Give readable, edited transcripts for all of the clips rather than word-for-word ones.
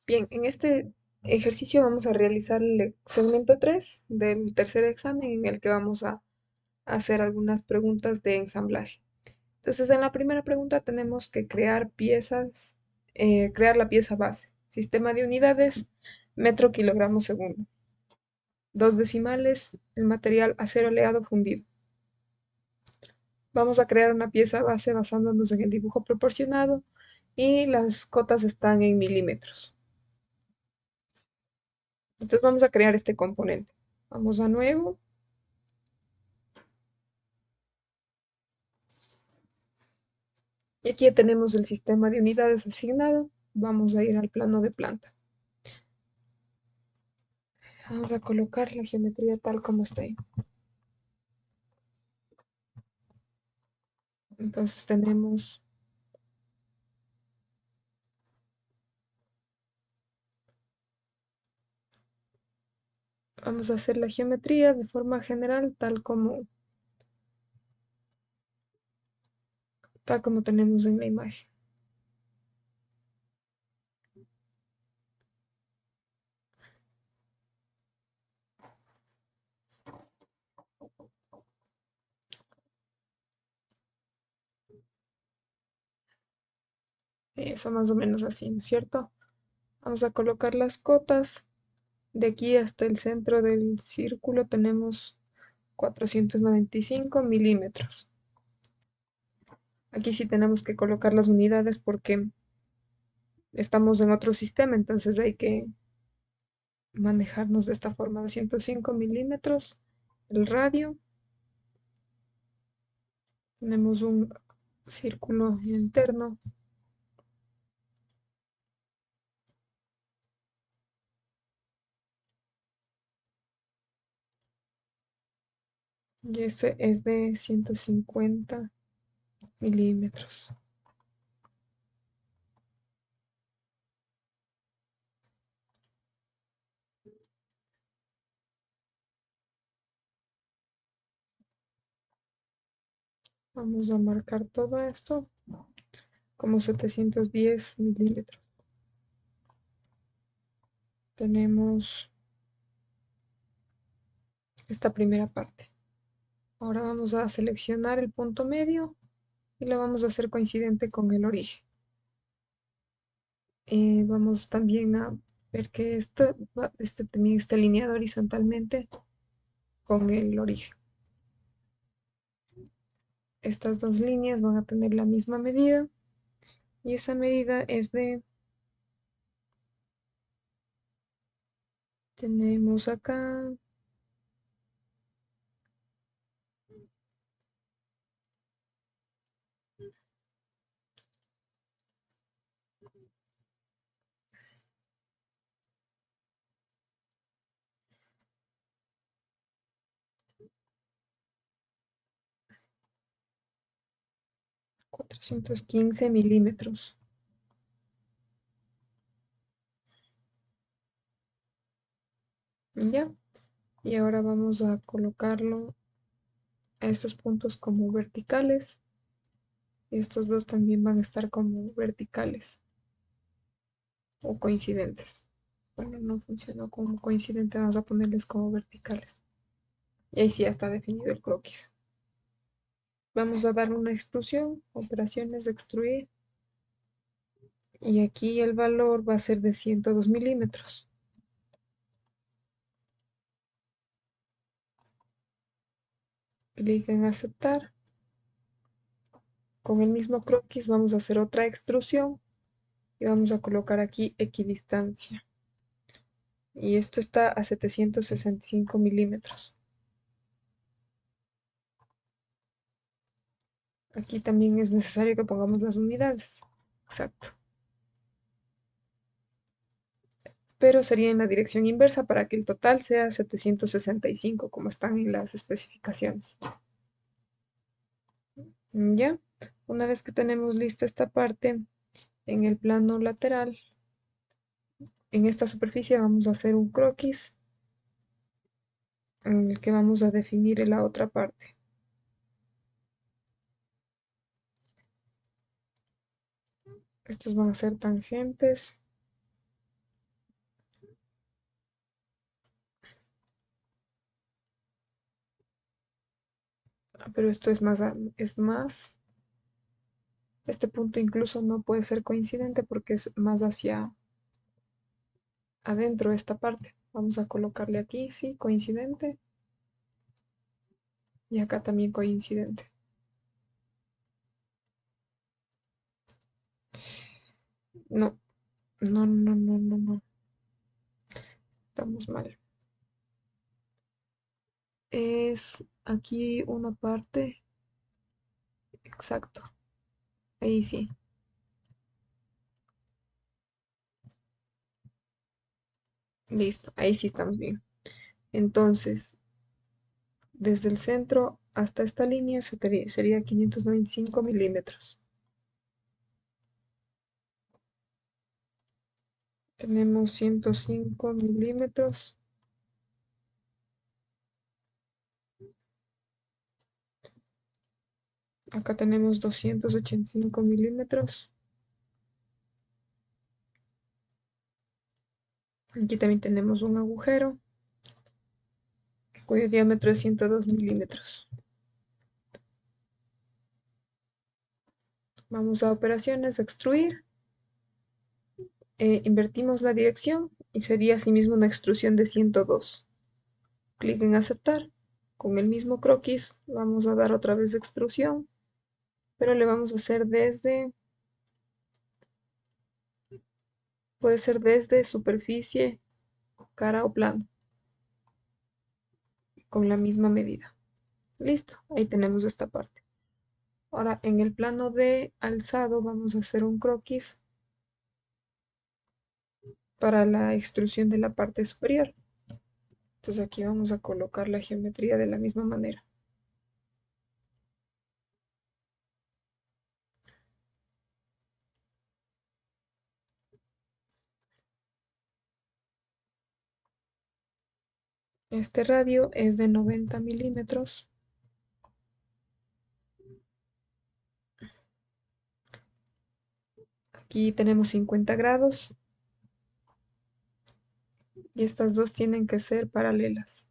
Bien, en este ejercicio vamos a realizar el segmento 3 del tercer examen en el que vamos a hacer algunas preguntas de ensamblaje. Entonces, en la primera pregunta tenemos que crear piezas, crear la pieza base. Sistema de unidades, metro, kilogramo, segundo. Dos decimales, el material acero oleado fundido. Vamos a crear una pieza base basándonos en el dibujo proporcionado y las cotas están en milímetros. Entonces vamos a crear este componente. Vamos a nuevo. Y aquí ya tenemos el sistema de unidades asignado. Vamos a ir al plano de planta. Vamos a colocar la geometría tal como está ahí. Entonces vamos a hacer la geometría de forma general tal como tenemos en la imagen. Eso más o menos así, ¿no es cierto? Vamos a colocar las cotas. De aquí hasta el centro del círculo tenemos 495 milímetros. Aquí sí tenemos que colocar las unidades porque estamos en otro sistema, entonces hay que manejarnos de esta forma. 205 milímetros, el radio. Tenemos un círculo interno y este es de 150 milímetros. Vamos a marcar todo esto como 710 milímetros. Tenemos esta primera parte. Ahora vamos a seleccionar el punto medio y lo vamos a hacer coincidente con el origen. Vamos también a ver que este también esté alineado horizontalmente con el origen. Estas dos líneas van a tener la misma medida y esa medida es tenemos acá 415 milímetros. ¿Ya? Y ahora vamos a colocarlo a estos puntos como verticales. Y estos dos también van a estar como verticales o coincidentes. Bueno, no funcionó como coincidente, vamos a ponerles como verticales. Y ahí sí ya está definido el croquis. Vamos a dar una extrusión, operaciones de extruir. Y aquí el valor va a ser de 102 milímetros. Clic en aceptar. Con el mismo croquis vamos a hacer otra extrusión y vamos a colocar aquí equidistancia. Y esto está a 765 milímetros. Aquí también es necesario que pongamos las unidades. Exacto. Pero sería en la dirección inversa para que el total sea 765, como están en las especificaciones. ¿Ya? Una vez que tenemos lista esta parte, en el plano lateral, en esta superficie vamos a hacer un croquis en el que vamos a definir la otra parte. Estos van a ser tangentes pero esto este punto incluso no puede ser coincidente porque es más hacia adentro esta parte. Vamos a colocarle aquí, sí, coincidente. Y acá también coincidente. No, no, no, no, no, no. Estamos mal. Es aquí una parte. Exacto. Ahí sí. Listo. Ahí sí estamos bien. Entonces, desde el centro hasta esta línea sería 595 milímetros. Tenemos 105 milímetros. Acá tenemos 285 milímetros. Aquí también tenemos un agujero cuyo diámetro es 102 milímetros. Vamos a operaciones, extruir. Invertimos la dirección y sería asimismo una extrusión de 102. Clic en aceptar. Con el mismo croquis vamos a dar otra vez extrusión, pero le vamos a hacer puede ser desde superficie, cara o plano, con la misma medida. Listo, ahí tenemos esta parte. Ahora en el plano de alzado vamos a hacer un croquis para la extrusión de la parte superior. Entonces aquí vamos a colocar la geometría de la misma manera. Este radio es de 90 milímetros. Aquí tenemos 50 grados y estas dos tienen que ser paralelas.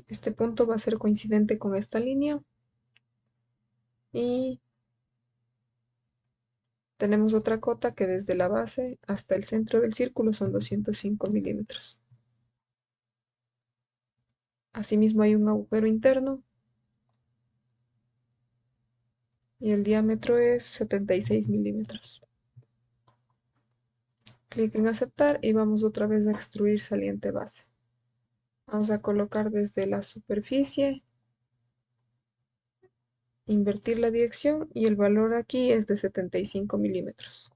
Este punto va a ser coincidente con esta línea y tenemos otra cota que desde la base hasta el centro del círculo son 205 milímetros. Asimismo hay un agujero interno y el diámetro es 76 milímetros. Clic en aceptar y vamos otra vez a extruir saliente base. Vamos a colocar desde la superficie, invertir la dirección y el valor aquí es de 75 milímetros.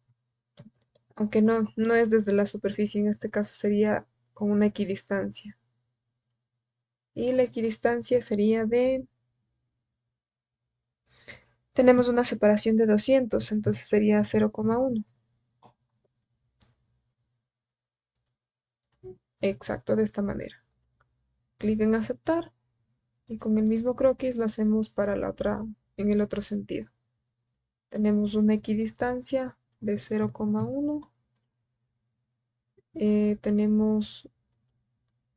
Aunque no es desde la superficie, en este caso sería con una equidistancia. Y la equidistancia sería tenemos una separación de 200, entonces sería 0,1. Exacto, de esta manera. Clic en aceptar y con el mismo croquis lo hacemos para en el otro sentido. Tenemos una equidistancia de 0,1. Tenemos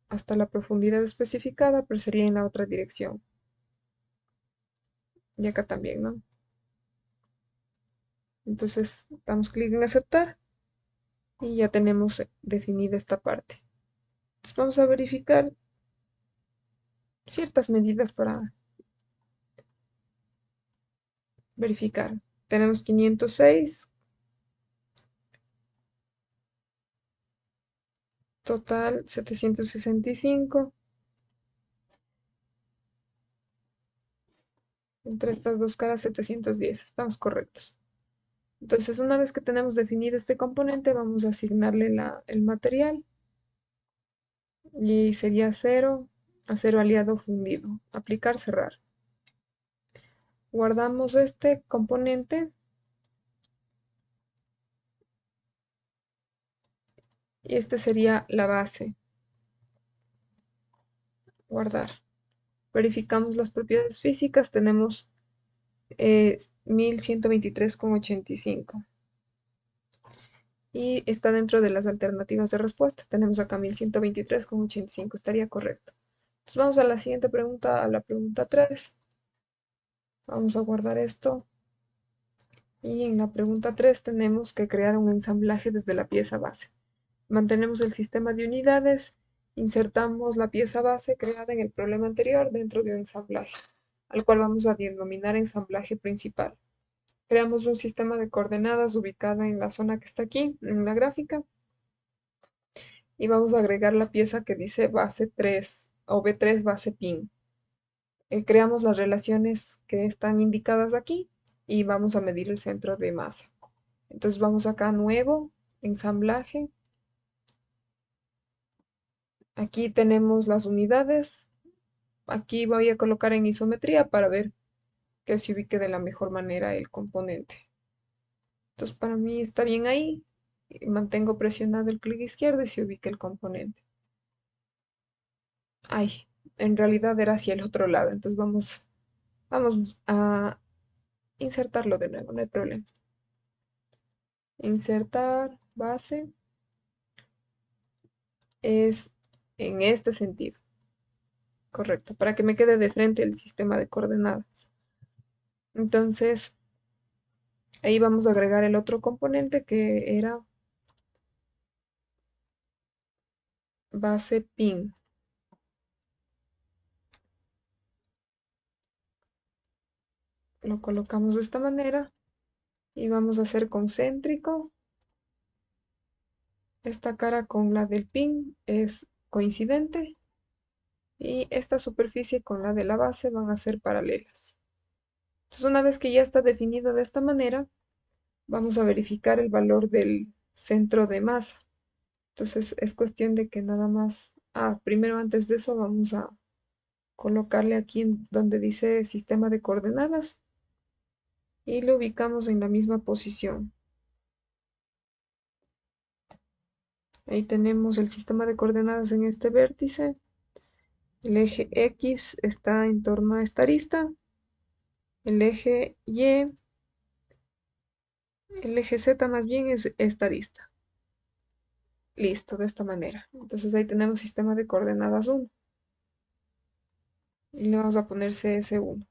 hasta la profundidad especificada, pero sería en la otra dirección. Y acá también, ¿no? Entonces damos clic en aceptar y ya tenemos definida esta parte. Entonces vamos a verificar ciertas medidas para verificar. Tenemos 506, total 765. Entre estas dos caras 710. Estamos correctos. Entonces, una vez que tenemos definido este componente, vamos a asignarle el material y sería acero aliado fundido. Aplicar, cerrar. Guardamos este componente y este sería la base. Guardar. Verificamos las propiedades físicas. Tenemos 1123,85. y está dentro de las alternativas de respuesta. Tenemos acá 1123,85, estaría correcto. Entonces vamos a la siguiente pregunta, a la pregunta 3. Vamos a guardar esto. Y en la pregunta 3 tenemos que crear un ensamblaje desde la pieza base. Mantenemos el sistema de unidades, insertamos la pieza base creada en el problema anterior dentro de un ensamblaje, al cual vamos a denominar ensamblaje principal. Creamos un sistema de coordenadas ubicado en la zona que está aquí, en la gráfica, y vamos a agregar la pieza que dice base 3 o B3 base pin. Creamos las relaciones que están indicadas aquí y vamos a medir el centro de masa. Entonces vamos acá a nuevo, ensamblaje. Aquí tenemos las unidades. Aquí voy a colocar en isometría para ver que se ubique de la mejor manera el componente. Entonces para mí está bien ahí. Mantengo presionado el clic izquierdo y se ubica el componente. Ay, en realidad era hacia el otro lado. Entonces vamos a insertarlo de nuevo, no hay problema. Insertar base es en este sentido. Correcto, para que me quede de frente el sistema de coordenadas. Entonces, ahí vamos a agregar el otro componente que era base pin. Lo colocamos de esta manera y vamos a hacer concéntrico. Esta cara con la del pin es coincidente y esta superficie con la de la base van a ser paralelas. Entonces, una vez que ya está definido de esta manera, vamos a verificar el valor del centro de masa. Entonces, es cuestión de que nada más, primero antes de eso vamos a colocarle aquí en donde dice sistema de coordenadas y lo ubicamos en la misma posición. Ahí tenemos el sistema de coordenadas en este vértice. El eje X está en torno a esta arista. El eje Y, el eje Z más bien es esta arista. Listo, de esta manera. Entonces ahí tenemos sistema de coordenadas 1. Y le vamos a poner CS1.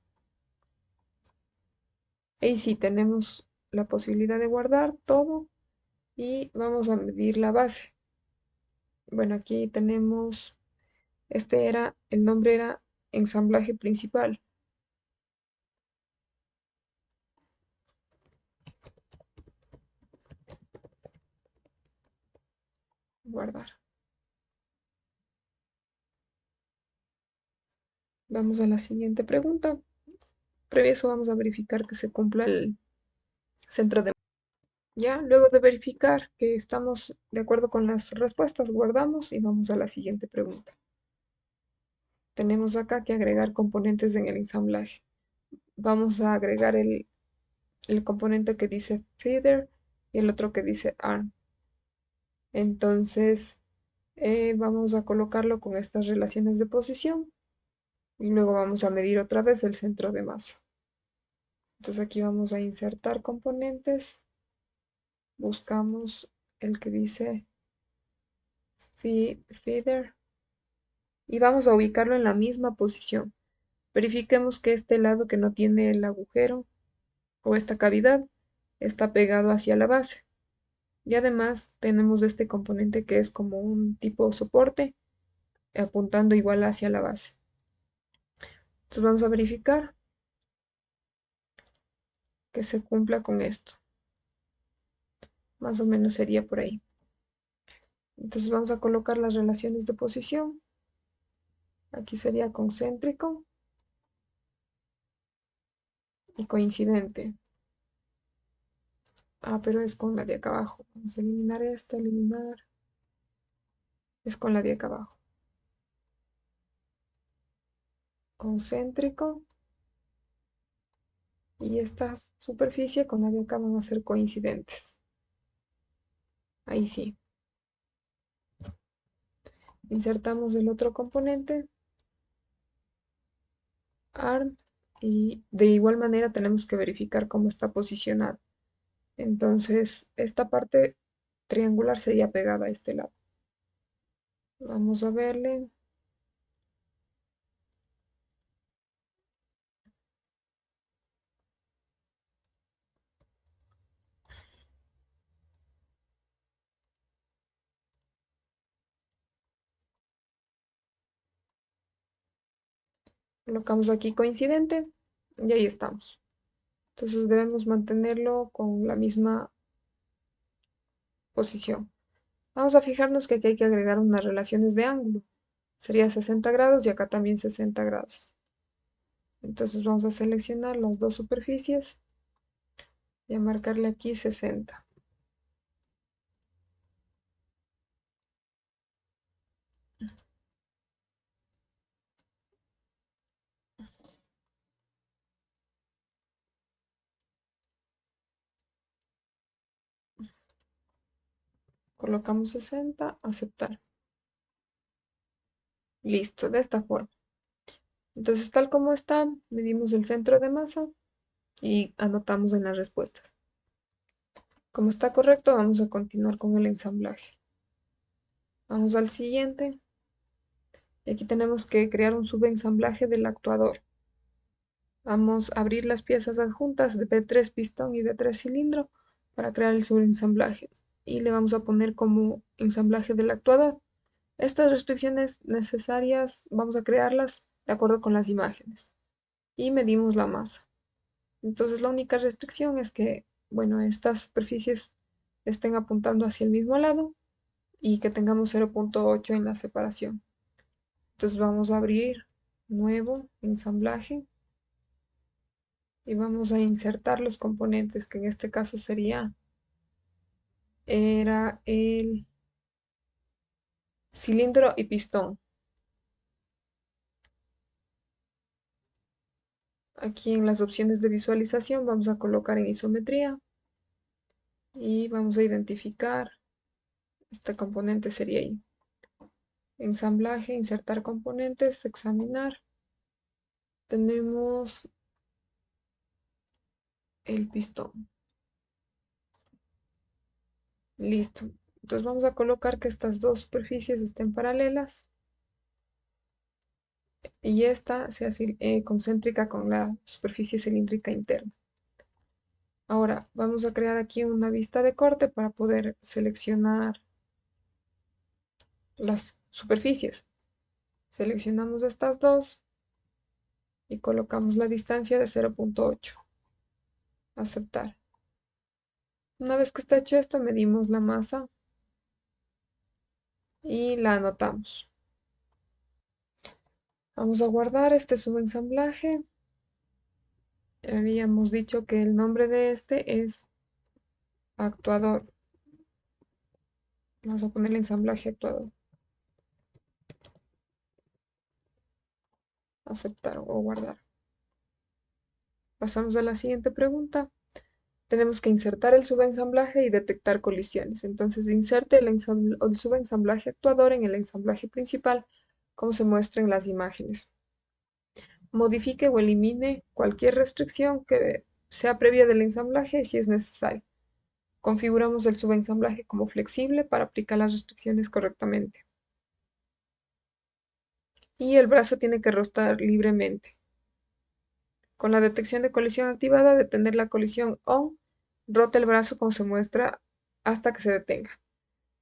Ahí sí tenemos la posibilidad de guardar todo y vamos a medir la base. Bueno, aquí tenemos, el nombre era ensamblaje principal. Guardar. Vamos a la siguiente pregunta. Previo a eso vamos a verificar que se cumpla el centro de... Ya, luego de verificar que estamos de acuerdo con las respuestas, guardamos y vamos a la siguiente pregunta. Tenemos acá que agregar componentes en el ensamblaje. Vamos a agregar el componente que dice feeder y el otro que dice arm. Entonces, vamos a colocarlo con estas relaciones de posición y luego vamos a medir otra vez el centro de masa. Entonces aquí vamos a insertar componentes, buscamos el que dice feeder y vamos a ubicarlo en la misma posición. Verifiquemos que este lado que no tiene el agujero o esta cavidad está pegado hacia la base. Y además tenemos este componente que es como un tipo soporte apuntando igual hacia la base. Entonces vamos a verificar que se cumpla con esto. Más o menos sería por ahí. Entonces vamos a colocar las relaciones de posición. Aquí sería concéntrico y coincidente. Pero es con la de acá abajo. Vamos a eliminar esta, eliminar. Es con la de acá abajo. Concéntrico. Y esta superficie con la de acá van a ser coincidentes. Ahí sí. Insertamos el otro componente, arm, y de igual manera tenemos que verificar cómo está posicionado. Entonces, esta parte triangular sería pegada a este lado. Vamos a verle. Colocamos aquí coincidente y ahí estamos. Entonces debemos mantenerlo con la misma posición. Vamos a fijarnos que aquí hay que agregar unas relaciones de ángulo. Sería 60 grados y acá también 60 grados. Entonces vamos a seleccionar las dos superficies y a marcarle aquí 60. Colocamos 60, aceptar. Listo, de esta forma. Entonces, tal como está, medimos el centro de masa y anotamos en las respuestas. Como está correcto, vamos a continuar con el ensamblaje. Vamos al siguiente. Y aquí tenemos que crear un subensamblaje del actuador. Vamos a abrir las piezas adjuntas de B3 pistón y B3 cilindro para crear el subensamblaje. Y le vamos a poner como ensamblaje del actuador. Estas restricciones necesarias vamos a crearlas de acuerdo con las imágenes. Y medimos la masa. Entonces la única restricción es que, bueno, estas superficies estén apuntando hacia el mismo lado y que tengamos 0,8 en la separación. Entonces vamos a abrir nuevo ensamblaje y vamos a insertar los componentes, que en este caso era el cilindro y pistón. Aquí en las opciones de visualización vamos a colocar en isometría y vamos a identificar este componente sería ahí. Ensamblaje, insertar componentes, examinar. Tenemos el pistón. Listo. Entonces vamos a colocar que estas dos superficies estén paralelas y esta sea concéntrica con la superficie cilíndrica interna. Ahora vamos a crear aquí una vista de corte para poder seleccionar las superficies. Seleccionamos estas dos y colocamos la distancia de 0,8. Aceptar. Una vez que está hecho esto, medimos la masa y la anotamos. Vamos a guardar este subensamblaje. Habíamos dicho que el nombre de este es actuador. Vamos a ponerle ensamblaje actuador. Aceptar o guardar. Pasamos a la siguiente pregunta. Tenemos que insertar el subensamblaje y detectar colisiones. Entonces inserte el subensamblaje actuador en el ensamblaje principal, como se muestra en las imágenes. Modifique o elimine cualquier restricción que sea previa del ensamblaje si es necesario. Configuramos el subensamblaje como flexible para aplicar las restricciones correctamente. Y el brazo tiene que rotar libremente. Con la detección de colisión activada, detener la colisión on, rota el brazo como se muestra hasta que se detenga.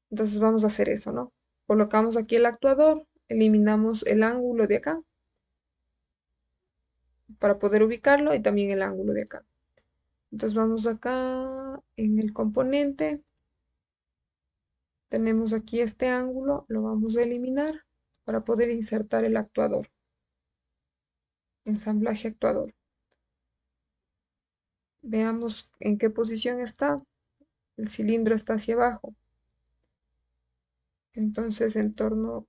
Entonces vamos a hacer eso, ¿no? Colocamos aquí el actuador, eliminamos el ángulo de acá para poder ubicarlo y también el ángulo de acá. Entonces vamos acá en el componente, tenemos aquí este ángulo, lo vamos a eliminar para poder insertar el actuador. Ensamblaje actuador. Veamos en qué posición está. El cilindro está hacia abajo. Entonces en torno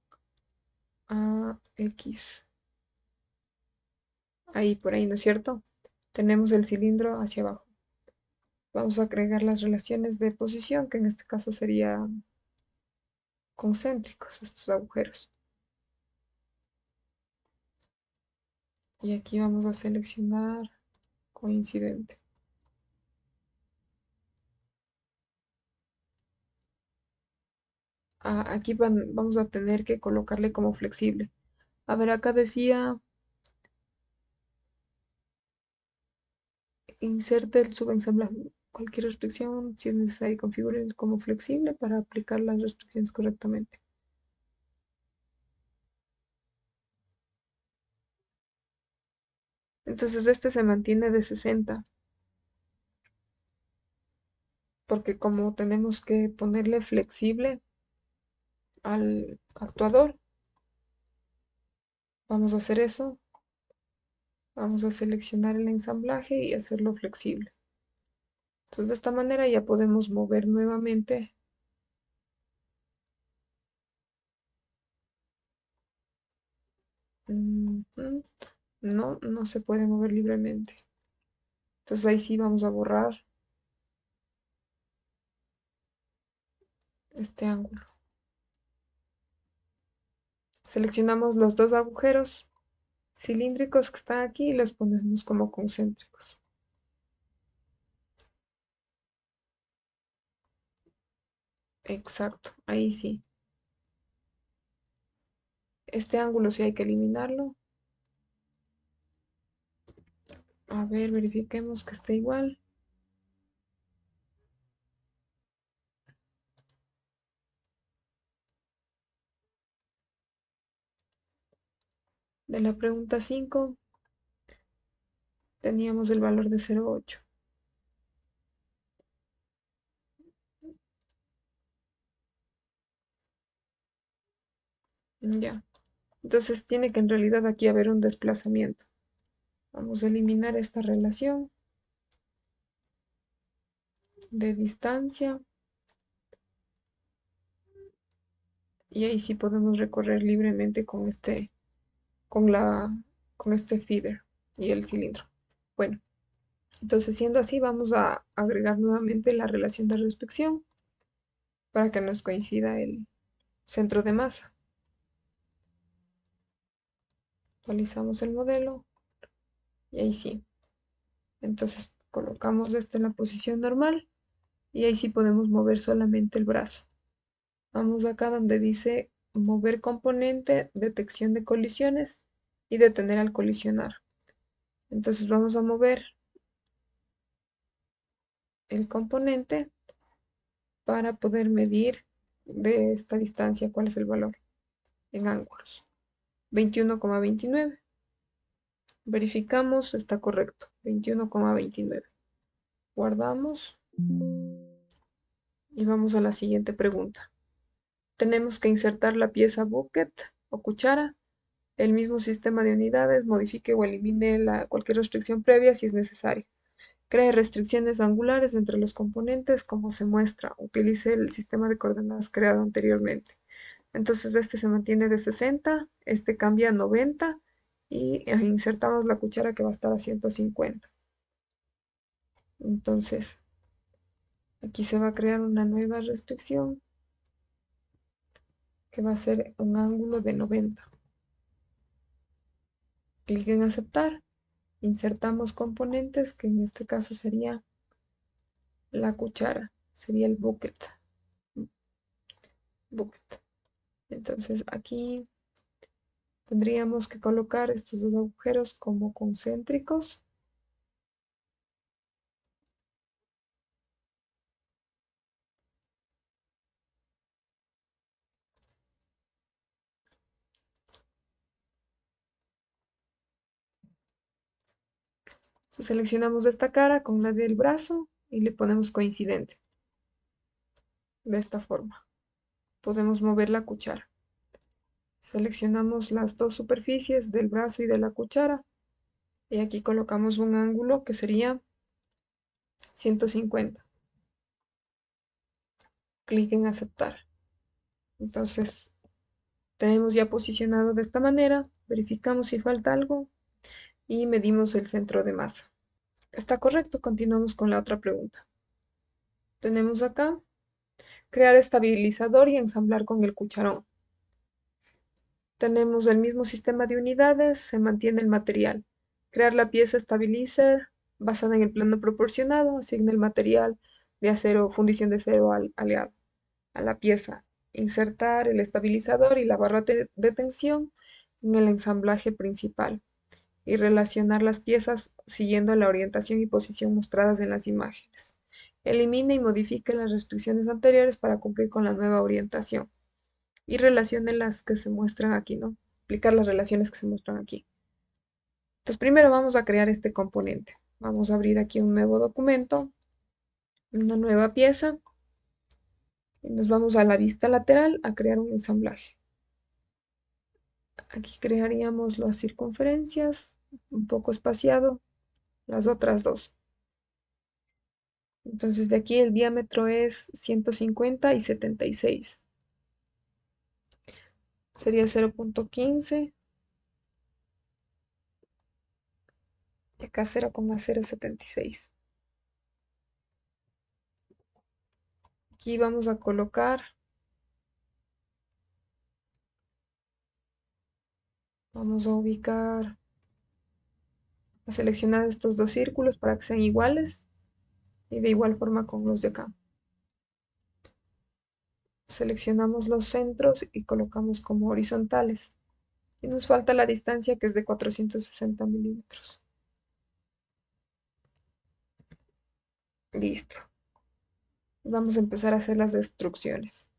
a X. Ahí, por ahí, ¿no es cierto? Tenemos el cilindro hacia abajo. Vamos a agregar las relaciones de posición, que en este caso serían concéntricos estos agujeros. Y aquí vamos a seleccionar coincidente. aquí vamos a tener que colocarle como flexible. A ver, acá decía, inserte el subensamblaje. Cualquier restricción, si es necesario, configure como flexible para aplicar las restricciones correctamente. Entonces este se mantiene de 60, porque como tenemos que ponerle flexible al actuador, vamos a hacer eso. Vamos a seleccionar el ensamblaje y hacerlo flexible. Entonces de esta manera ya podemos mover nuevamente. No, no se puede mover libremente. Entonces ahí sí vamos a borrar este ángulo. Seleccionamos los dos agujeros cilíndricos que están aquí y los ponemos como concéntricos. Exacto, ahí sí. Este ángulo sí hay que eliminarlo. A ver, verifiquemos que esté igual. De la pregunta 5 teníamos el valor de 0,8. Ya. Entonces tiene que en realidad aquí haber un desplazamiento. Vamos a eliminar esta relación de distancia y ahí sí podemos recorrer libremente con la, con este feeder y el cilindro. Bueno, entonces siendo así vamos a agregar nuevamente la relación de restricción para que nos coincida el centro de masa. Actualizamos el modelo y ahí sí. Entonces colocamos esto en la posición normal y ahí sí podemos mover solamente el brazo. Vamos acá donde dice mover componente, detección de colisiones y detener al colisionar. Entonces vamos a mover el componente para poder medir de esta distancia cuál es el valor en ángulos. 21,29. Verificamos, está correcto. 21,29. Guardamos y vamos a la siguiente pregunta. Tenemos que insertar la pieza bucket o cuchara. El mismo sistema de unidades modifique o elimine cualquier restricción previa si es necesario. Cree restricciones angulares entre los componentes como se muestra. Utilice el sistema de coordenadas creado anteriormente. Entonces este se mantiene de 60, este cambia a 90 y insertamos la cuchara que va a estar a 150. Entonces aquí se va a crear una nueva restricción que va a ser un ángulo de 90. Clic en aceptar. Insertamos componentes que en este caso sería la cuchara, sería el bucket. Entonces aquí tendríamos que colocar estos dos agujeros como concéntricos. Entonces seleccionamos esta cara con la del brazo y le ponemos coincidente. De esta forma. Podemos mover la cuchara. Seleccionamos las dos superficies del brazo y de la cuchara. Y aquí colocamos un ángulo que sería 150. Clic en aceptar. Entonces tenemos ya posicionado de esta manera. Verificamos si falta algo y medimos el centro de masa. Está correcto, continuamos con la otra pregunta. Tenemos acá, crear estabilizador y ensamblar con el cucharón. Tenemos el mismo sistema de unidades, se mantiene el material. Crear la pieza stabilizer basada en el plano proporcionado, asigna el material de acero, fundición de acero aliado a la pieza. insertar el estabilizador y la barra de tensión en el ensamblaje principal y relacionar las piezas siguiendo la orientación y posición mostradas en las imágenes. Elimine y modifique las restricciones anteriores para cumplir con la nueva orientación y relacione las que se muestran aquí, ¿no? Aplicar las relaciones que se muestran aquí. Entonces, primero vamos a crear este componente. Vamos a abrir aquí un nuevo documento, una nueva pieza, y nos vamos a la vista lateral a crear un ensamblaje. Aquí crearíamos las circunferencias, un poco espaciado, las otras dos. Entonces de aquí el diámetro es 150 y 76. Sería 0,15 y acá 0,076. Aquí vamos a colocar, vamos a ubicar, a seleccionar estos dos círculos para que sean iguales y de igual forma con los de acá. Seleccionamos los centros y colocamos como horizontales. Y nos falta la distancia que es de 460 milímetros. Listo. Vamos a empezar a hacer las destrucciones.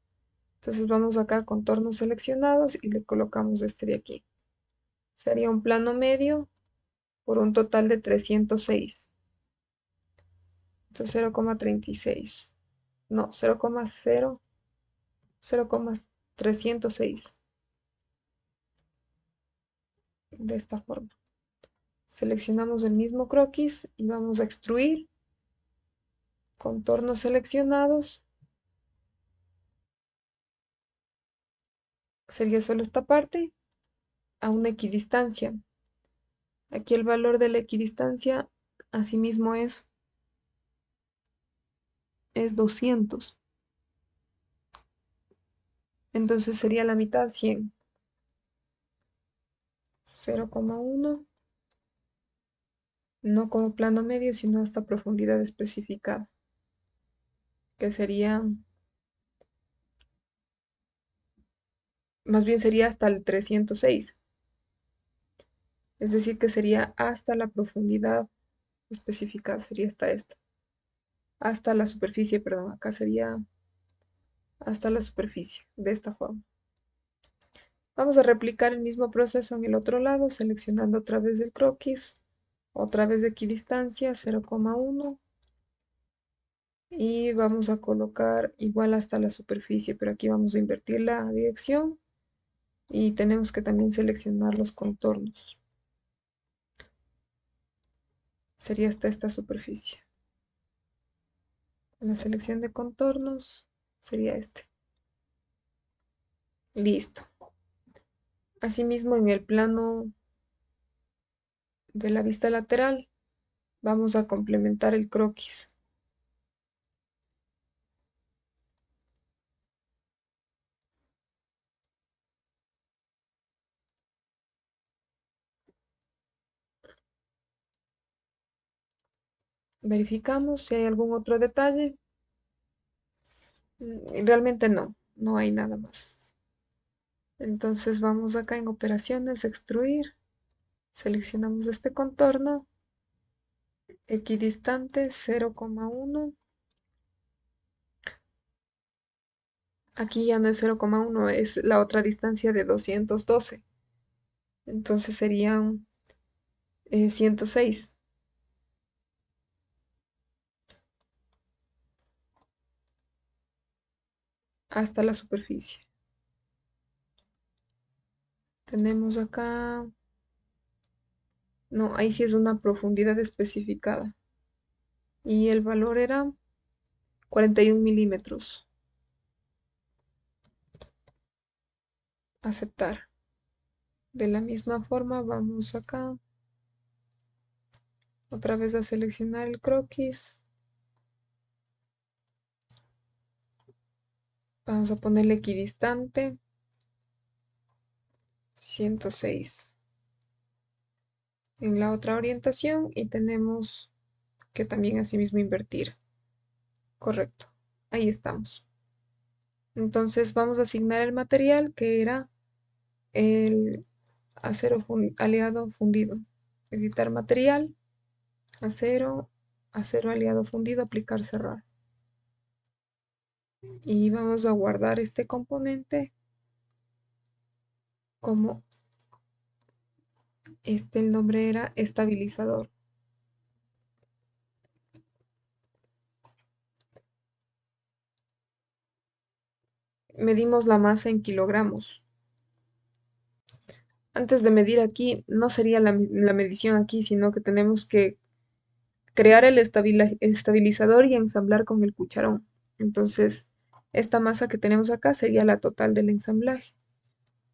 Entonces vamos acá a contornos seleccionados y le colocamos este de aquí. Sería un plano medio por un total de 306. Entonces 0,36. No, 0,306. De esta forma. Seleccionamos el mismo croquis y vamos a extruir. Contornos seleccionados. Sería solo esta parte a una equidistancia. Aquí el valor de la equidistancia asimismo es 200. Entonces sería la mitad 100. 0,1, no como plano medio, sino hasta profundidad especificada, que sería, más bien sería hasta el 306. Es decir, que sería hasta la profundidad especificada, sería hasta esta. Hasta la superficie, perdón, acá sería hasta la superficie, de esta forma. Vamos a replicar el mismo proceso en el otro lado, seleccionando otra vez el croquis, otra vez de equidistancia, 0,1, y vamos a colocar igual hasta la superficie, pero aquí vamos a invertir la dirección y tenemos que también seleccionar los contornos. Sería hasta esta superficie. La selección de contornos sería este. Listo. Asimismo, en el plano de la vista lateral, vamos a complementar el croquis. Verificamos si hay algún otro detalle. Realmente no, no hay nada más. Entonces vamos acá en operaciones, extruir. Seleccionamos este contorno, equidistante 0,1. Aquí ya no es 0,1, es la otra distancia de 212. Entonces serían 106 hasta la superficie. Tenemos acá, no, ahí sí es una profundidad especificada. Y el valor era 41 milímetros. Aceptar. De la misma forma vamos acá, otra vez a seleccionar el croquis. Vamos a ponerle equidistante 106 en la otra orientación y tenemos que también asimismo invertir. Correcto. Ahí estamos. Entonces vamos a asignar el material que era el aliado fundido. Editar material, acero, acero aliado fundido, aplicar, cerrar. Y vamos a guardar este componente como el nombre era estabilizador. Medimos la masa en kilogramos. Antes de medir aquí, no sería la medición aquí, sino que tenemos que crear el estabilizador y ensamblar con el cucharón. Entonces, esta masa que tenemos acá sería la total del ensamblaje.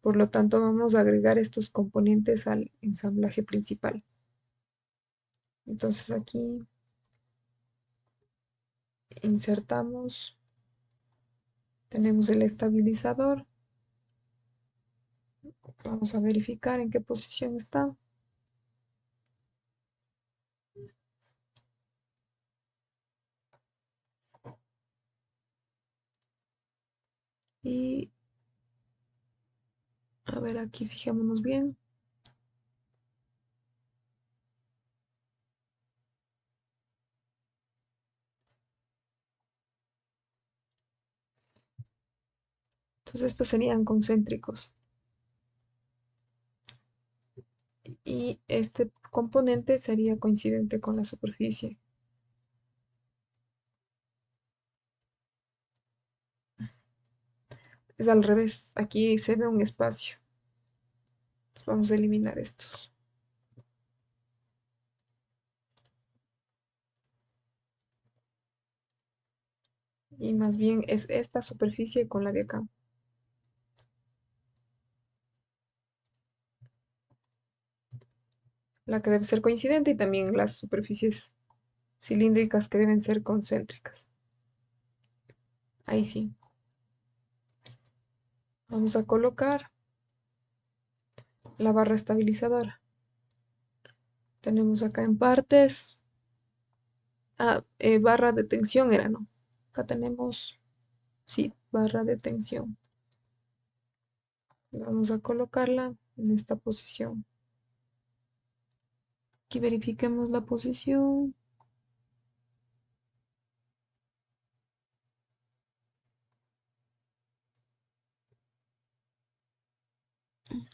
Por lo tanto, vamos a agregar estos componentes al ensamblaje principal. Entonces aquí insertamos, tenemos el estabilizador. Vamos a verificar en qué posición está. Y a ver, aquí fijémonos bien. Entonces estos serían concéntricos. Y este componente sería coincidente con la superficie. Es al revés, aquí se ve un espacio. Entonces vamos a eliminar estos. Y más bien es esta superficie con la de acá. La que debe ser coincidente y también las superficies cilíndricas que deben ser concéntricas. Ahí sí. Vamos a colocar la barra estabilizadora. Tenemos acá en partes. Barra de tensión era, ¿no? Acá tenemos, sí, barra de tensión. Vamos a colocarla en esta posición. Aquí verifiquemos la posición.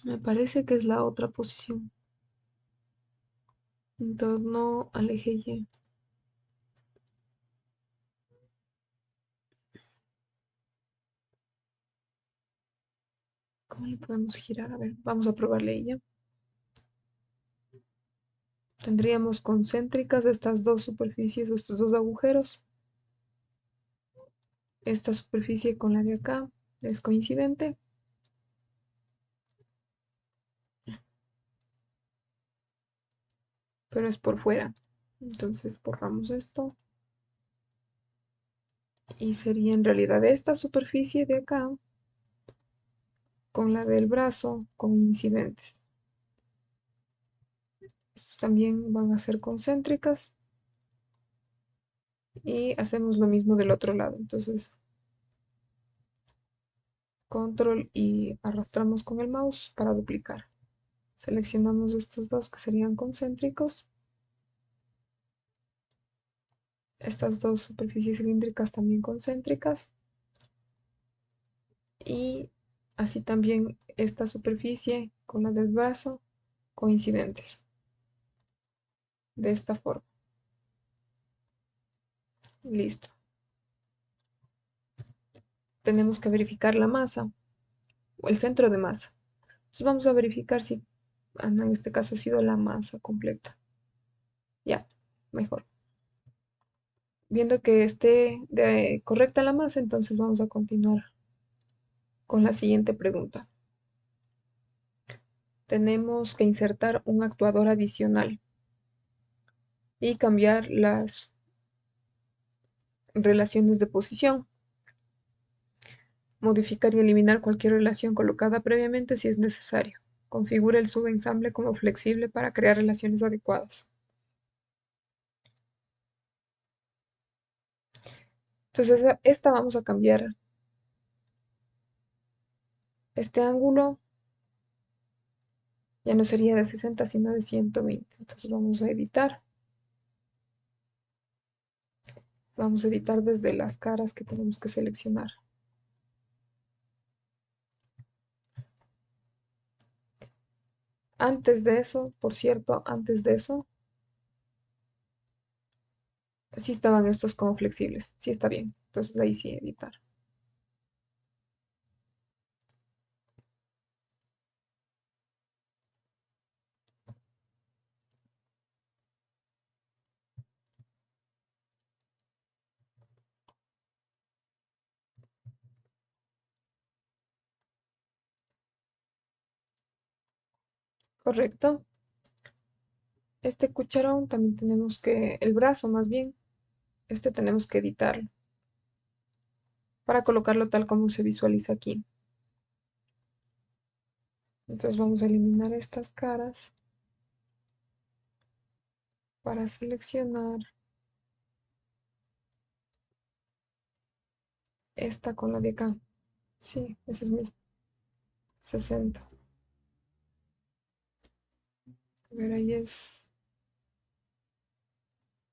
Me parece que es la otra posición. En torno al eje Y. ¿Cómo le podemos girar? A ver, vamos a probarle ella. Tendríamos concéntricas estas dos superficies, estos dos agujeros. Esta superficie con la de acá es coincidente. Pero es por fuera. Entonces borramos esto. Y sería en realidad esta superficie de acá con la del brazo coincidentes. Estos también van a ser concéntricas. Y hacemos lo mismo del otro lado. Entonces, control y arrastramos con el mouse para duplicar. Seleccionamos estos dos que serían concéntricos. Estas dos superficies cilíndricas también concéntricas. Y así también esta superficie con la del brazo coincidentes. De esta forma. Listo. Tenemos que verificar la masa o el centro de masa. Entonces vamos a verificar si en este caso ha sido la masa completa. Ya, mejor. Viendo que esté correcta la masa, entonces vamos a continuar con la siguiente pregunta. Tenemos que insertar un actuador adicional y cambiar las relaciones de posición. Modificar y eliminar cualquier relación colocada previamente si es necesario. Configura el subensamble como flexible para crear relaciones adecuadas. Entonces, esta vamos a cambiar Este ángulo ya no sería de 60, sino de 120. Entonces vamos a editar. Vamos a editar desde las caras que tenemos que seleccionar. Antes de eso, por cierto, antes de eso, sí estaban estos como flexibles. Sí está bien. Entonces ahí sí editar. Correcto. Este cucharón también tenemos que, el brazo más bien, este tenemos que editarlo para colocarlo tal como se visualiza aquí. Entonces vamos a eliminar estas caras para seleccionar esta con la de acá. Sí, ese es mismo. 60. A ver, ahí es.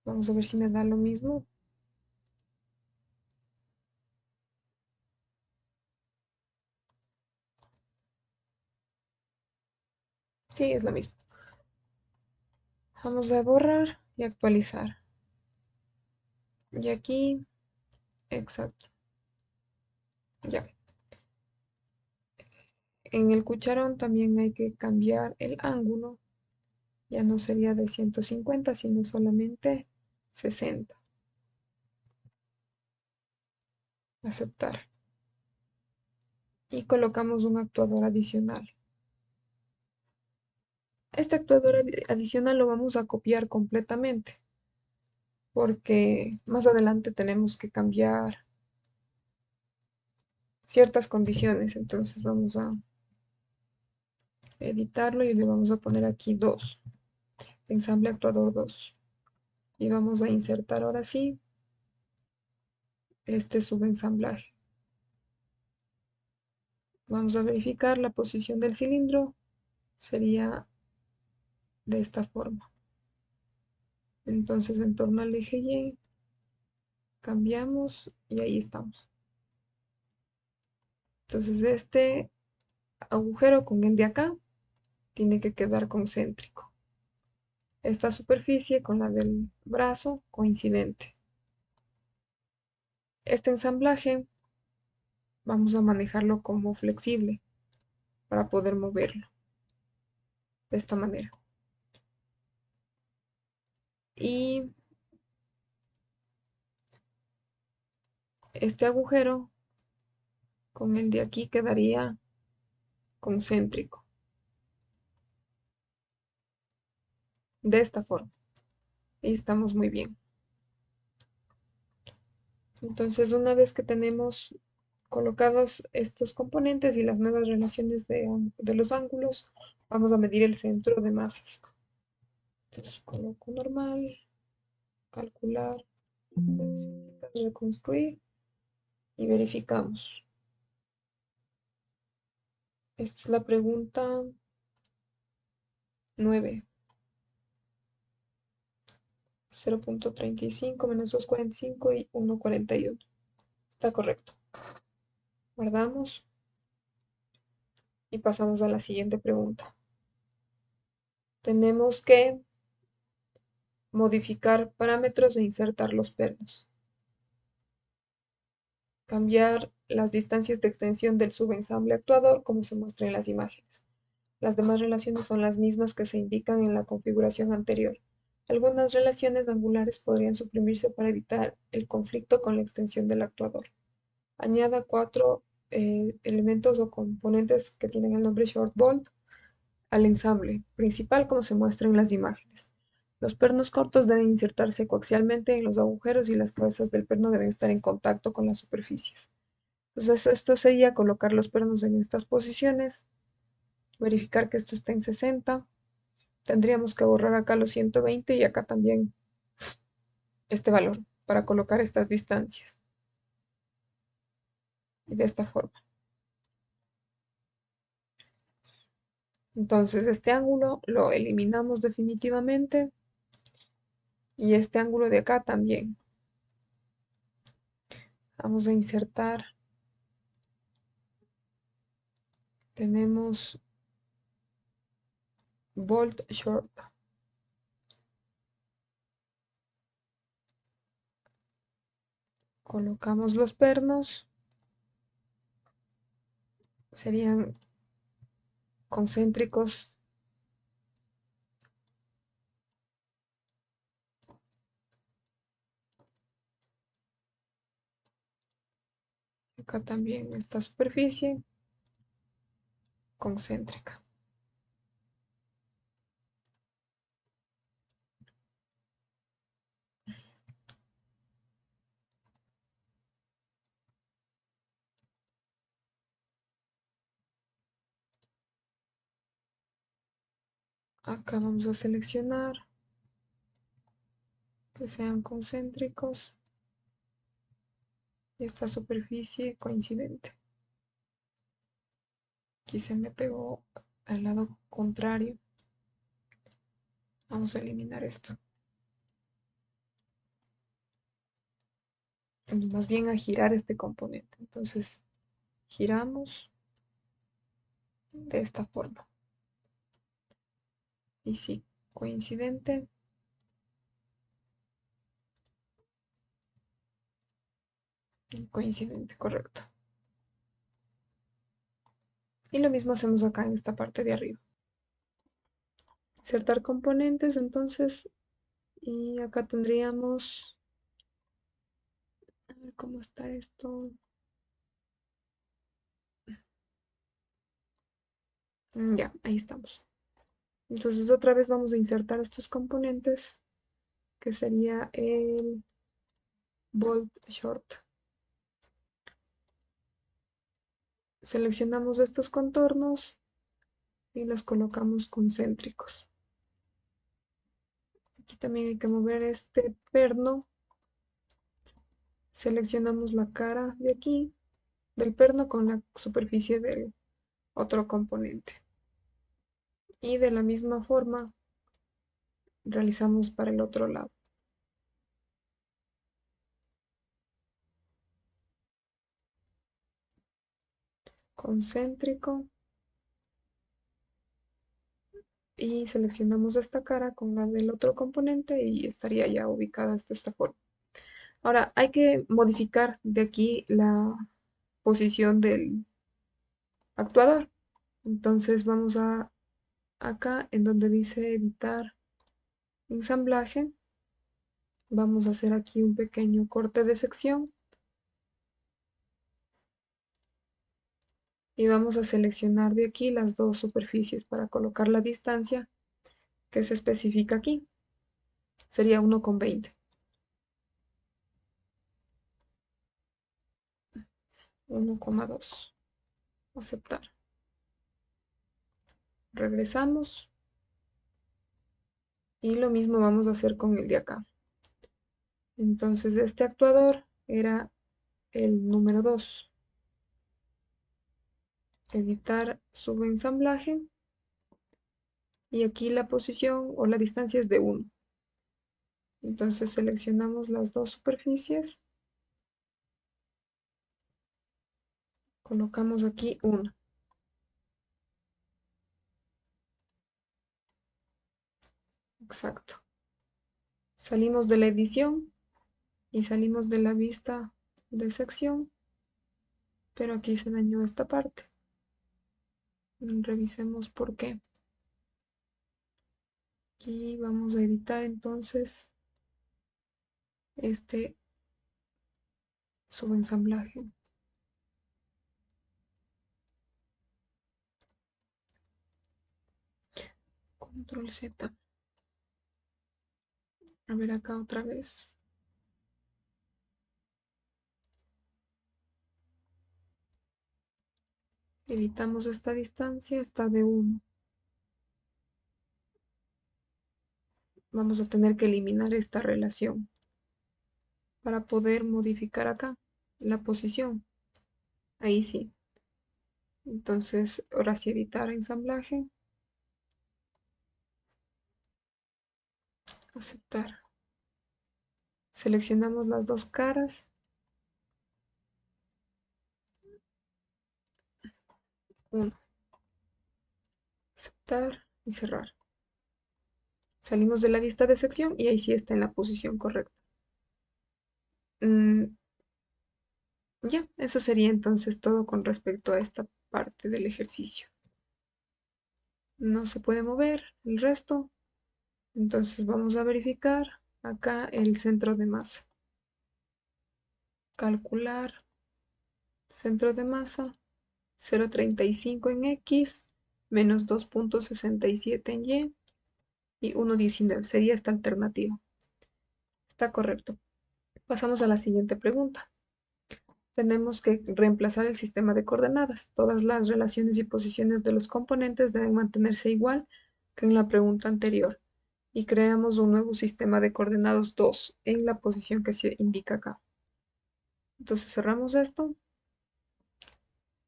Vamos a ver si me da lo mismo. Sí, es lo mismo. Vamos a borrar y actualizar. Y aquí, exacto. Ya. En el cucharón también hay que cambiar el ángulo. Ya no sería de 150, sino solamente 60. Aceptar. Y colocamos un actuador adicional. Este actuador adicional lo vamos a copiar completamente porque más adelante tenemos que cambiar ciertas condiciones. Entonces vamos a editarlo y le vamos a poner aquí 2. Ensamble actuador 2. Y vamos a insertar ahora sí este subensamblaje. Vamos a verificar la posición del cilindro. Sería de esta forma. Entonces en torno al eje Y cambiamos y ahí estamos. Entonces este agujero con el de acá tiene que quedar concéntrico. Esta superficie con la del brazo coincidente. Este ensamblaje vamos a manejarlo como flexible para poder moverlo de esta manera. Y este agujero con el de aquí quedaría concéntrico. De esta forma. Y estamos muy bien. Entonces, una vez que tenemos colocados estos componentes y las nuevas relaciones de los ángulos, vamos a medir el centro de masas. Entonces, coloco normal, calcular, reconstruir y verificamos. Esta es la pregunta 9. 0.35 menos 2,45 y 1,41. Está correcto. Guardamos y pasamos a la siguiente pregunta. Tenemos que modificar parámetros e insertar los pernos. Cambiar las distancias de extensión del subensamble actuador como se muestra en las imágenes. Las demás relaciones son las mismas que se indican en la configuración anterior. Algunas relaciones angulares podrían suprimirse para evitar el conflicto con la extensión del actuador. Añada 4 elementos o componentes que tienen el nombre short bolt al ensamble principal como se muestra en las imágenes. Los pernos cortos deben insertarse coaxialmente en los agujeros y las cabezas del perno deben estar en contacto con las superficies. Entonces esto sería colocar los pernos en estas posiciones, verificar que esto esté en 60. Tendríamos que borrar acá los 120 y acá también este valor para colocar estas distancias. Y de esta forma. Entonces este ángulo lo eliminamos definitivamente y este ángulo de acá también. Vamos a insertar. Tenemos bolt short. Colocamos los pernos. Serían concéntricos. Acá también esta superficie concéntrica. Acá vamos a seleccionar que sean concéntricos y esta superficie coincidente. Aquí se me pegó al lado contrario. Vamos a eliminar esto. Más bien a girar este componente. Entonces giramos de esta forma. Y sí, coincidente. Coincidente, correcto. Y lo mismo hacemos acá en esta parte de arriba. Insertar componentes, entonces, y acá tendríamos, a ver cómo está esto. Ya, ahí estamos. Entonces otra vez vamos a insertar estos componentes, que sería el bolt short. Seleccionamos estos contornos y los colocamos concéntricos. Aquí también hay que mover este perno. Seleccionamos la cara de aquí, del perno con la superficie del otro componente. Y de la misma forma realizamos para el otro lado. Concéntrico. Y seleccionamos esta cara con la del otro componente y estaría ya ubicada de esta forma. Ahora hay que modificar de aquí la posición del actuador. Entonces vamos a acá en donde dice editar ensamblaje. Vamos a hacer aquí un pequeño corte de sección y vamos a seleccionar de aquí las dos superficies para colocar la distancia que se especifica aquí. Sería 1,20. 1,2. Aceptar. Regresamos y lo mismo vamos a hacer con el de acá. Entonces este actuador era el número 2. Editar subensamblaje y aquí la posición o la distancia es de 1. Entonces seleccionamos las dos superficies, colocamos aquí 1. Exacto. Salimos de la edición y salimos de la vista de sección, pero aquí se dañó esta parte. Revisemos por qué. Y vamos a editar entonces este subensamblaje. Control Z. A ver acá otra vez. Editamos esta distancia, está de 1. Vamos a tener que eliminar esta relación para poder modificar acá la posición. Ahí sí. Entonces, ahora sí editar ensamblaje. aceptar. Seleccionamos las dos caras. 1, aceptar y cerrar. Salimos de la vista de sección y ahí sí está en la posición correcta. Ya, eso sería entonces todo con respecto a esta parte del ejercicio. No se puede mover el resto, entonces vamos a verificar acá el centro de masa. Calcular centro de masa, 0,35 en X, menos 2,67 en y 1,19. Sería esta alternativa. Está correcto. Pasamos a la siguiente pregunta. Tenemos que reemplazar el sistema de coordenadas. Todas las relaciones y posiciones de los componentes deben mantenerse igual que en la pregunta anterior. Y creamos un nuevo sistema de coordenadas 2 en la posición que se indica acá. Entonces cerramos esto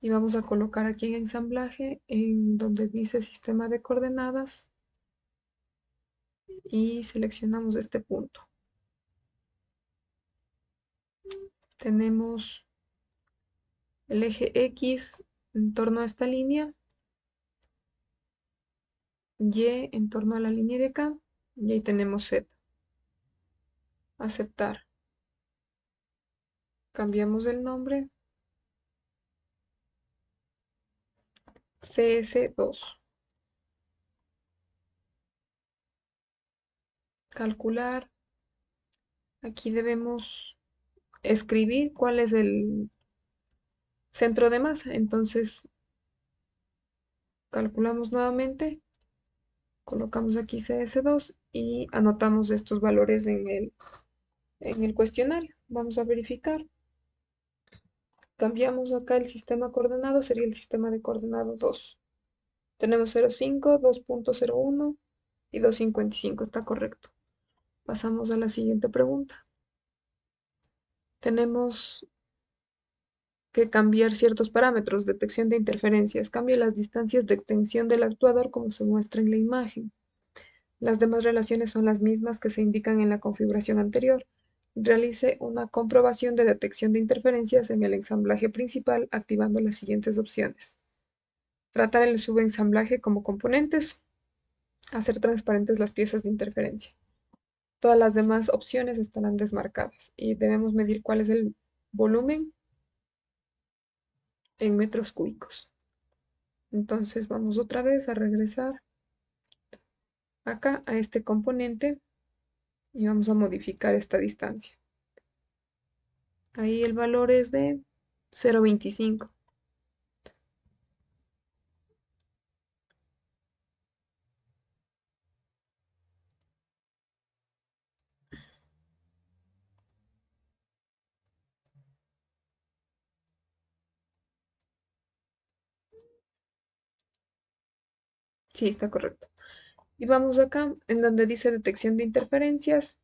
y vamos a colocar aquí en ensamblaje, en donde dice sistema de coordenadas, y seleccionamos este punto. Tenemos el eje X en torno a esta línea, Y en torno a la línea de acá, y ahí tenemos Z. Aceptar. Cambiamos el nombre, CS2. Calcular. Aquí debemos escribir cuál es el centro de masa. Entonces calculamos nuevamente, colocamos aquí CS2 y anotamos estos valores en el cuestionario. Vamos a verificar. Cambiamos acá el sistema coordenado, sería el sistema de coordenado 2. Tenemos 0,5, 2,01 y 2,55, está correcto. Pasamos a la siguiente pregunta. Tenemos que cambiar ciertos parámetros, detección de interferencias. Cambia las distancias de extensión del actuador como se muestra en la imagen. Las demás relaciones son las mismas que se indican en la configuración anterior. Realice una comprobación de detección de interferencias en el ensamblaje principal activando las siguientes opciones. Tratar el subensamblaje como componentes. Hacer transparentes las piezas de interferencia. Todas las demás opciones estarán desmarcadas y debemos medir cuál es el volumen en metros cúbicos. Entonces vamos otra vez a regresar acá a este componente y vamos a modificar esta distancia. Ahí el valor es de 0,25. Sí, está correcto. Y vamos acá en donde dice detección de interferencias.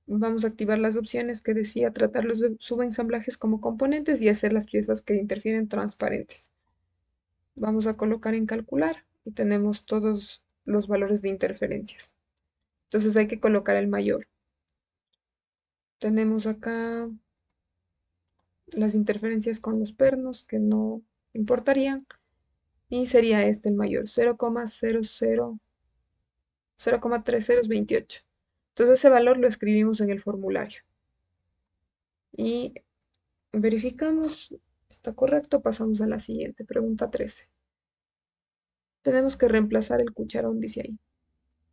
Vamos a activar las opciones que decía tratar los subensamblajes como componentes y hacer las piezas que interfieren transparentes. Vamos a colocar en calcular y tenemos todos los valores de interferencias. Entonces hay que colocar el mayor. Tenemos acá las interferencias con los pernos que no importarían y sería este el mayor, 0,3028. Entonces ese valor lo escribimos en el formulario y verificamos, está correcto, pasamos a la siguiente, pregunta 13. Tenemos que reemplazar el cucharón, dice ahí,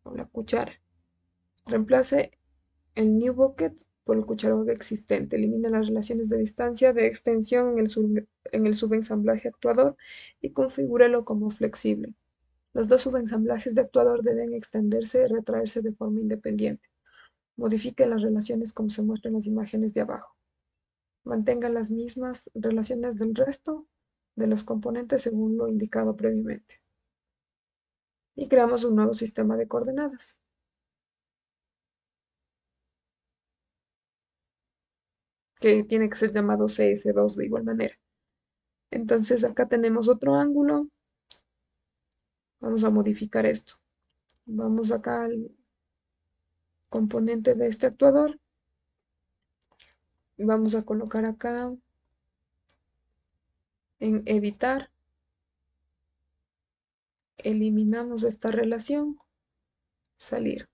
o la cuchara. Reemplace el new bucket por el cucharón existente. Elimina las relaciones de distancia de extensión en el subensamblaje actuador y configúrelo como flexible. Los dos subensamblajes de actuador deben extenderse y retraerse de forma independiente. Modifique las relaciones como se muestra en las imágenes de abajo. Mantenga las mismas relaciones del resto de los componentes según lo indicado previamente. Y creamos un nuevo sistema de coordenadas, que tiene que ser llamado CS2 de igual manera. Entonces acá tenemos otro ángulo. Vamos a modificar esto. Vamos acá componente de este actuador. Vamos a colocar acá en editar, eliminamos esta relación, salir.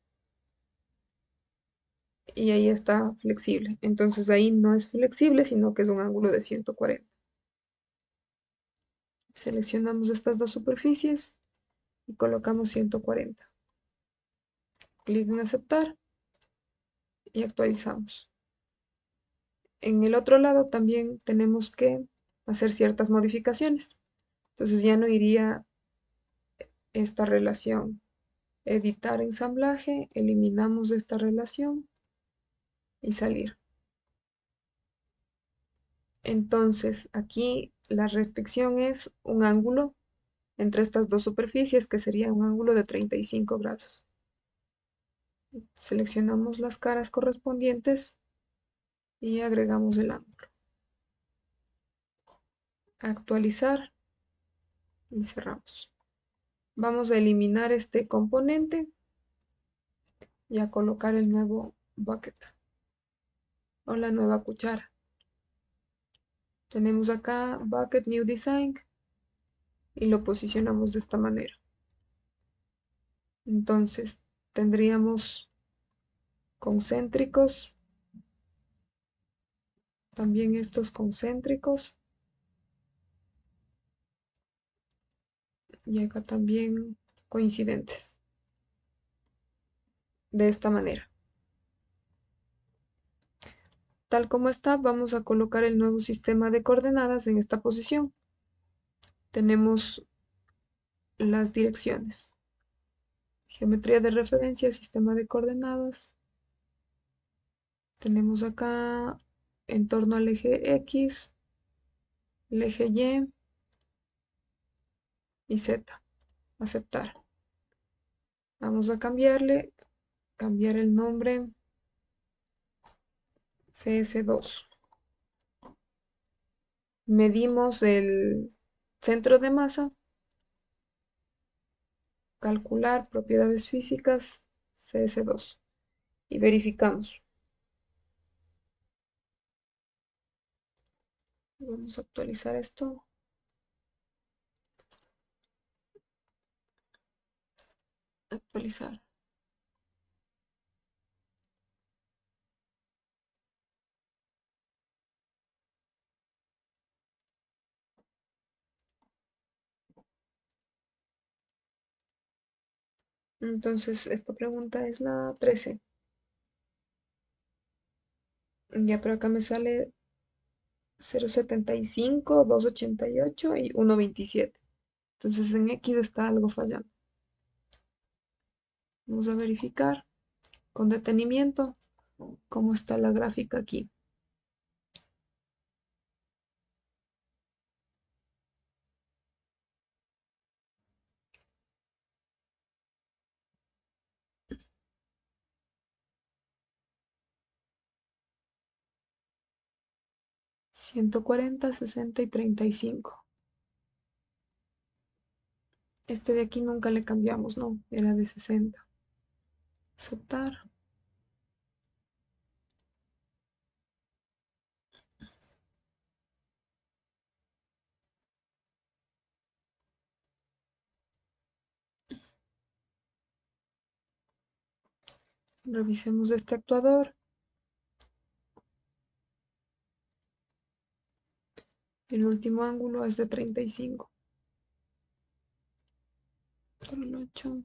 Y ahí está flexible. Entonces ahí no es flexible, sino que es un ángulo de 140. Seleccionamos estas dos superficies y colocamos 140. Clic en aceptar y actualizamos. En el otro lado también tenemos que hacer ciertas modificaciones. Entonces ya no iría esta relación. Editar ensamblaje, eliminamos esta relación y salir. Entonces aquí la restricción es un ángulo entre estas dos superficies que sería un ángulo de 35 grados. Seleccionamos las caras correspondientes y agregamos el ángulo. Actualizar y cerramos. Vamos a eliminar este componente y a colocar el nuevo bucket o la nueva cuchara. Tenemos acá Bucket New Design y lo posicionamos de esta manera. Entonces tendríamos concéntricos, también estos concéntricos y acá también coincidentes. De esta manera. Tal como está, vamos a colocar el nuevo sistema de coordenadas en esta posición. Tenemos las direcciones. Geometría de referencia, sistema de coordenadas. Tenemos acá en torno al eje X, el eje Y Z. Aceptar. Vamos a cambiar el nombre CS2. Medimos el centro de masa. Calcular propiedades físicas CS2. Y verificamos. Vamos a actualizar esto. Actualizar. Entonces, esta pregunta es la 13. Ya, pero acá me sale 0,75, 2,88 y 1,27. Entonces, en X está algo fallando. Vamos a verificar con detenimiento cómo está la gráfica aquí. $140, 60 y 35. Este de aquí nunca le cambiamos, no, era de 60. Aceptar. Revisemos este actuador. El último ángulo es de 35. Por el 8.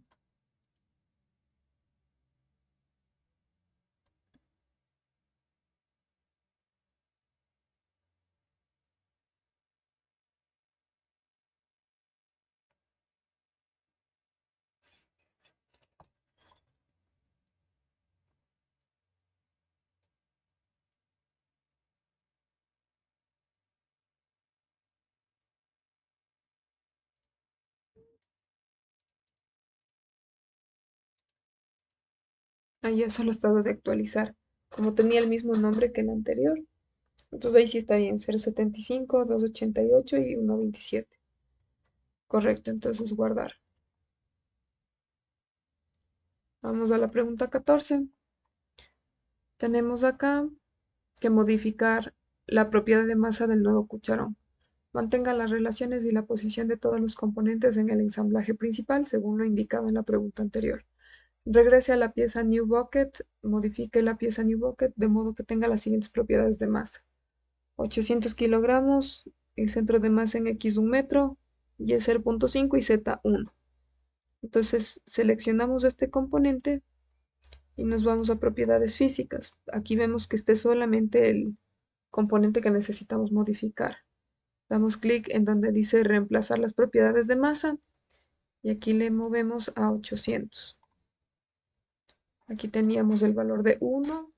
Ahí ya solo estaba de actualizar. Como tenía el mismo nombre que el anterior. Entonces ahí sí está bien. 0,75, 2,88 y 1,27. Correcto, entonces guardar. Vamos a la pregunta 14. Tenemos acá que modificar la propiedad de masa del nuevo cucharón. Mantenga las relaciones y la posición de todos los componentes en el ensamblaje principal, según lo indicado en la pregunta anterior. Regrese a la pieza New Bucket, modifique la pieza New Bucket de modo que tenga las siguientes propiedades de masa. 800 kilogramos, el centro de masa en X 1 metro, Y 0.5 y Z 1. Entonces seleccionamos este componente y nos vamos a propiedades físicas. Aquí vemos que este es solamente el componente que necesitamos modificar. Damos clic en donde dice reemplazar las propiedades de masa y aquí le movemos a 800. Aquí teníamos el valor de 1,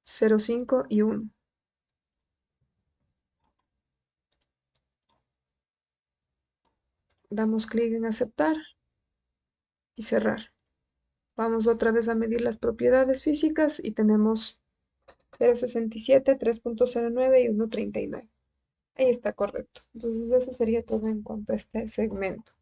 0,5 y 1. Damos clic en aceptar y cerrar. Vamos otra vez a medir las propiedades físicas y tenemos 0,67, 3,09 y 1,39. Ahí está correcto. Entonces eso sería todo en cuanto a este segmento.